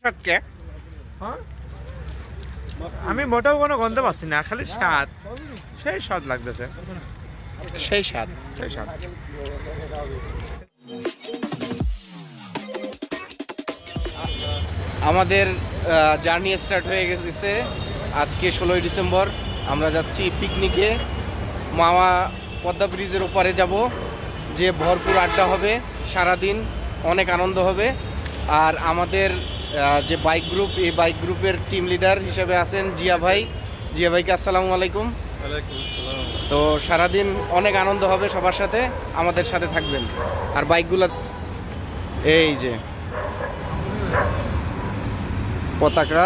সত্যি হ্যাঁ আমি মোটেও কোনো গন্ধ পাচ্ছি না, খালি স্বাদ, সেই স্বাদ লাগতেছে, সেই স্বাদ, সেই স্বাদ। আমাদের জার্নি স্টার্ট হয়ে গেছে। আজকে 16ই ডিসেম্বর আমরা যাচ্ছি পিকনিকে। মামা পদ্মা ব্রিজের ওপারে যাব, যে ভরপুর আড্ডা হবে, সারাদিন অনেক আনন্দ হবে। আর আমাদের যে বাইক গ্রুপ, এই বাইক গ্রুপের টিম লিডার হিসেবে আছেন জিয়া ভাই। জিয়া ভাইকে আসসালামু আলাইকুম। তো সারাদিন অনেক আনন্দ হবে সবার সাথে, আমাদের সাথে থাকবেন। আর বাইকগুলো এই যে পতাকা,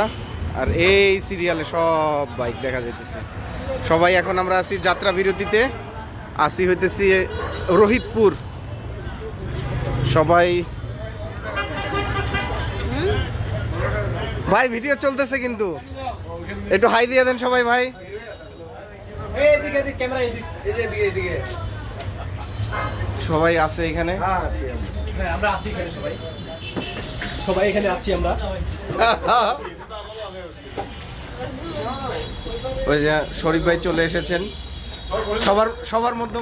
আর এই সিরিয়ালে সব বাইক দেখা যাইতেছে। সবাই এখন আমরা আছি যাত্রা বিরতিতে, আসি হইতেছি রোহিতপুর। সবাই ভাই ভিডিও চলতেছে কিন্তু একটু হাই দিয়ে দেন সবাই ভাই। সবাই আছে এখানে, আমরা আছি এখানে, সবাই এখানে আছি আমরা। ওই যে শরীফ ভাই চলে এসেছেন, সবার মধ্যে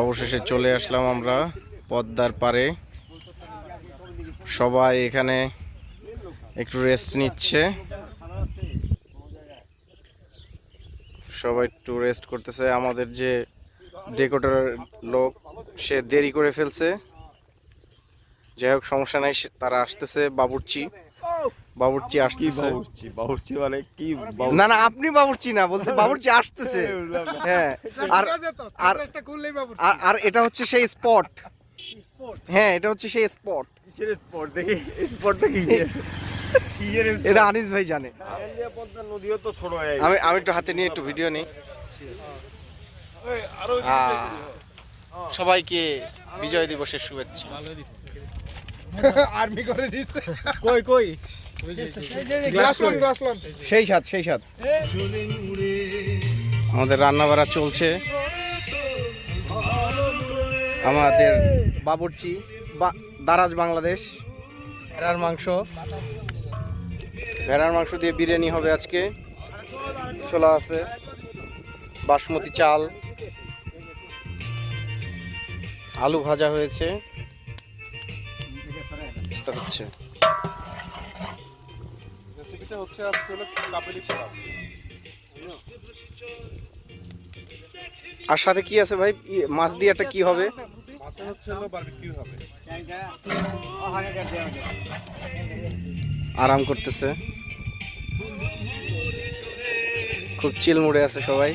অবশেষে চলে আসলাম আমরা পদ্মার পারে। সবাই এখানে একটু রেস্ট নিচ্ছে, সবাই একটু রেস্ট করতেছে। আমাদের যে ডেকোরেটর লোক, সে দেরি করে ফেলছে, যাই হোক সমস্যা নাই, তারা আসতেছে। বাবুর্চি আসতেছে। বাবুর্চি মানে কি? না না, আপনি বাবুর্চি না, বলছে বাবুর্চি আসতেছে। হ্যাঁ, আর এটা হচ্ছে সেই স্পট। হ্যাঁ, এটা হচ্ছে সেই স্পট। স্পট দেখি, স্পটটা কি? এটা আনিস ভাই জানে। পদ্মা নদীও তো ছোট হয়। আমি একটু হাতে নিয়ে একটু ভিডিও নিই। সবাইকে বিজয় দিবসের শুভেচ্ছা। আর্মি করে দিচ্ছে। কই গ্লাস লন। সেই সাথ আমাদের রান্না বাড়া চলছে। আমাদের বাবুর্চি দারাজ বাংলাদেশ। ভেড়ার মাংস দিয়ে বিরিয়ানি হবে আজকে। ছোলা আছে, বাসমতি চাল, আলু ভাজা হয়েছে, হচ্ছে আর সাথে কি আছে ভাই? মাছ দিয়ে একটা কি হবে? আরাম করতেছে, খুব চিল মুডে আছে সবাই।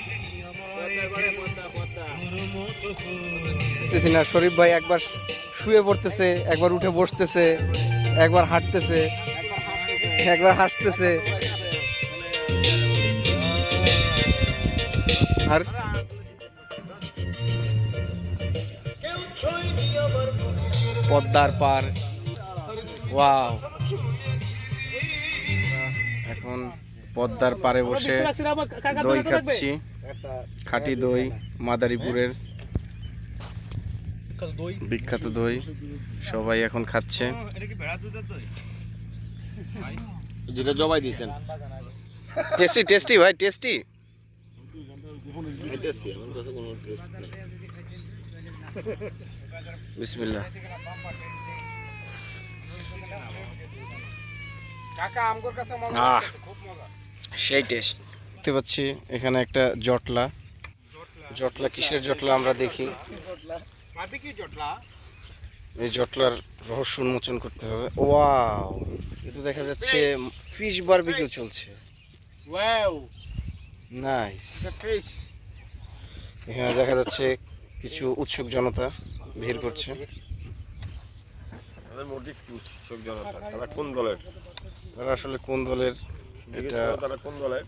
না, শরীফ ভাই একবার শুয়ে পড়তেছে, একবার উঠে বসতেছে, একবার হাঁটতেছে, একবার হাসতেছে। আর পদ্মার পার, ওয়াও! এখন পদ্মার পারে বসে দই খাচ্ছি, খাঁটি দই, মাদারীপুরের বিখ্যাত দই। সবাই এখন খাচ্ছে। যেটা জবাই দিয়েছেন, টেস্টি ভাই, টেস্টি। বিসমিল্লাহ। সেই টেস্ট। দেখতে পাচ্ছি এখানে একটা জটলা। কিসের জটলা আমরা দেখি। এই জটলার রহস্য উন্মোচন করতে হবে। ওয়াও, এটা দেখা যাচ্ছে ফিশ বারবিকিউ চলছে। নাইস। এখানে দেখা যাচ্ছে কিছু উৎসুক জনতা ভিড় করছে। তারা কোন দলের? তারা আসলে কোন দলের? এটা তারা কোন দলের?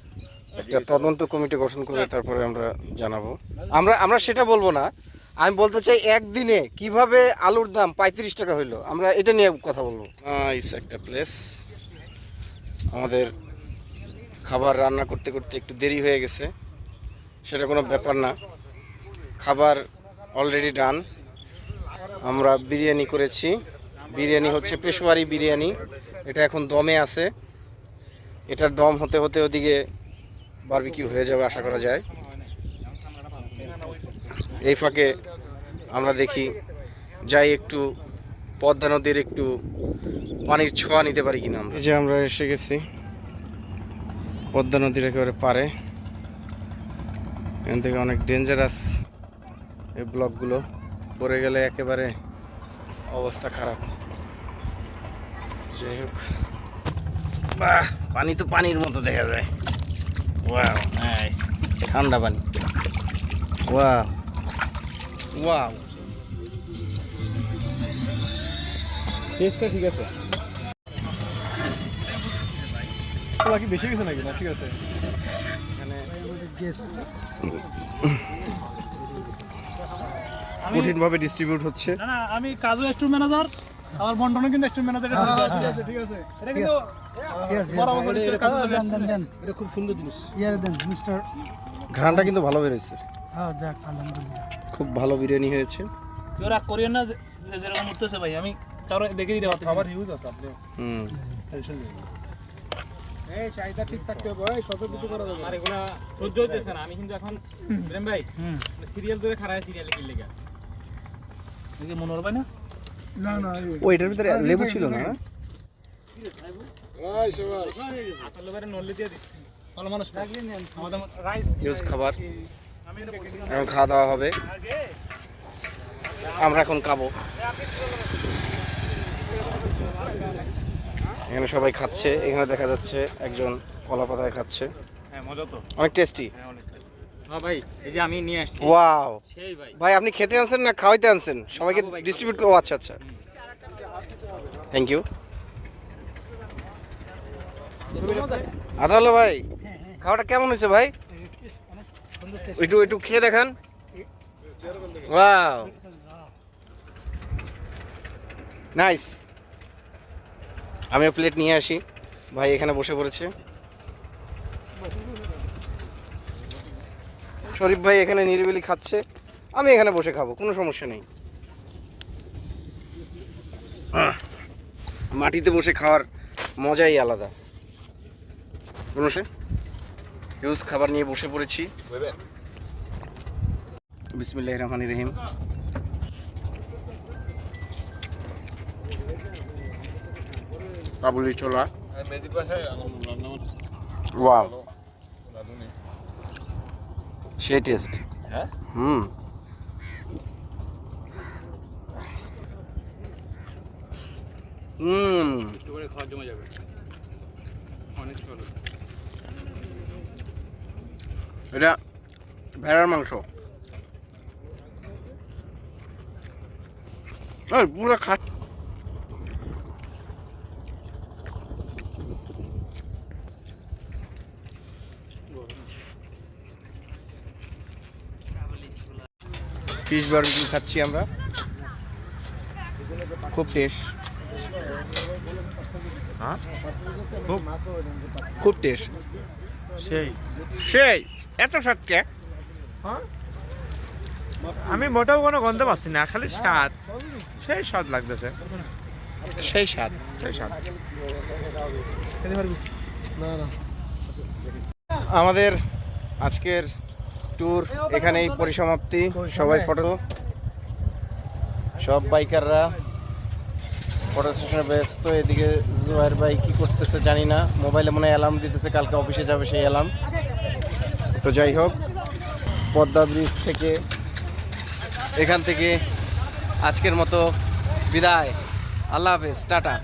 একটা তদন্ত কমিটি গঠন করে তারপরে আমরা জানাবো। আমরা সেটা বলবো না, আমি বলতে চাই একদিনে কিভাবে আলুর দাম 35 টাকা হইলো, আমরা এটা নিয়ে কথা বলবো। নাইস একটা প্লেস। আমাদের খাবার রান্না করতে করতে একটু দেরি হয়ে গেছে, সেটা কোনো ব্যাপার না, খাবার অলরেডি ডান। আমরা বিরিয়ানি করেছি, বিরিয়ানি হচ্ছে পেশোয়ারি বিরিয়ানি, এটা এখন দমে আছে, এটার দম হতে হতে ওদিকে বারবিকিউ হয়ে যাবে আশা করা যায়। এই ফাঁকে আমরা দেখি যাই একটু পদ্মা নদীর একটু পানির ছোঁয়া নিতে পারি কিনা। আমরা যে আমরা এসে গেছি পদ্মা নদীর একেবারে পারে, এখান থেকে অনেক ডেঞ্জারাস এই ব্লকগুলো, পড়ে গেলে একেবারে অবস্থা খারাপ। যাই হোক, বাহ, পানি তো পানির মতো দেখা যায়। ওয়াও নাইস, ঠান্ডা পানি। ওয়াও ওয়াও, টেস্টটা ঠিক আছে। কি বেশি গেছে নাকি? না ঠিক আছে। এখানে কঠিনভাবে ডিস্ট্রিবিউট হচ্ছে। না আমি কাজু স্টোর ম্যানেজার, আমার বন্টনও কিন্তু স্টোর ম্যানেজার। ঠিক আছে ঠিক আছে, এটা কিন্তু এটা খুব সুন্দর জিনিস। ইয়ার দেন মিস্টার, ঘ্রাণটা কিন্তু ভালো বেরোচ্ছে। হ্যাঁ যাক আলহামদুলিল্লাহ, খুব ভালো বিরিয়ানি হয়েছে। কেউ রাগ করিয়েন না, যেরকম উঠতেছে ভাই, আমি কারো দেখে দিতে পারছি। খাবার ইউজ আছে আপনি, টেনশন নেই। এই চাহিদা ঠিক থাকতে হবে, এই সব কিছু করা যাবে। আর এগুলা সহ্য হইতেছে না। আমি কিন্তু এখন প্রেম ভাই সিরিয়াল ধরে খারাপ সিরিয়ালে কি লেখা এই মনে হবে না? না না, ওইটার ভিতরে লেবু ছিল না? এই সবাই আসলে বারে নল্লি দিয়ে দিচ্ছি। ভালো মানুষ থাকলে নেন। আমাদের রাইস ইউজ খাবার এখন খাওয়া দাওয়া হবে, আমরা এখন খাবো। এখানে সবাই খাচ্ছে, এখানে দেখা যাচ্ছে একজন কলা পাতায় খাচ্ছে। হ্যাঁ মজা তো, অনেক টেস্টি। হ্যাঁ অনেক টেস্টি। হ্যাঁ ভাই, এই যে আমি নিয়ে আসছি। ওয়াও সেই ভাই, ভাই, আপনি খেতে আনছেন না খাওয়াইতে আনছেন? সবাইকে খাবো ভাই, ডিস্ট্রিবিউট ও আচ্ছা আচ্ছা, থ্যাংক ইউ। আদালো ভাই, খাওয়াটা কেমন হয়েছে ভাই? একটু একটু খেয়ে দেখান। Wow nice. আমিও প্লেট নিয়ে আসি, ভাই এখানে বসে পড়েছে। শরীফ ভাই এখানে নিরিবিলি খাচ্ছে, আমি এখানে বসে খাবো, কোনো সমস্যা নেই। মাটিতে বসে খাওয়ার মজাই আলাদা। হিউজ খাবার নিয়ে বসে পড়েছি। বিসমিল্লাহির রহমানির রহিম। কাবুলি ছোলা, ওয়াও সেই টেস্ট। হুম, একটু করে খাওয়া জমে যাবে। অনেক চলো। এটা ভেড়ার মাংস, পুরো খাট। ফিশ বারবিকিউ খাচ্ছি আমরা, খুব টেস্ট, হ্যাঁ খুব টেস্ট, সেই সেই এত স্বাদ কে? হ্যাঁ, আমি মোটেও কোনো গন্ধ পাচ্ছি না, খালি স্বাদ, সেই স্বাদ লাগতেছে, সেই স্বাদ, সেই স্বাদ। আমাদের আজকের ট্যুর এখানেই পরিসমাপ্তি। সবাই ফটো, সব বাইকাররা ফটো সেশনে ব্যস্ত। এদিকে জুয়ার ভাই কি করতেছে জানি না, মোবাইলে মনে হয় অ্যালার্ম দিতেছে, কালকে অফিসে যাবে সেই অ্যালার্ম। তো যাই হোক, পদ্মা ব্রিজ থেকে এখান থেকে আজকের মতো বিদায়, আল্লাহ হাফেজ, টাটা।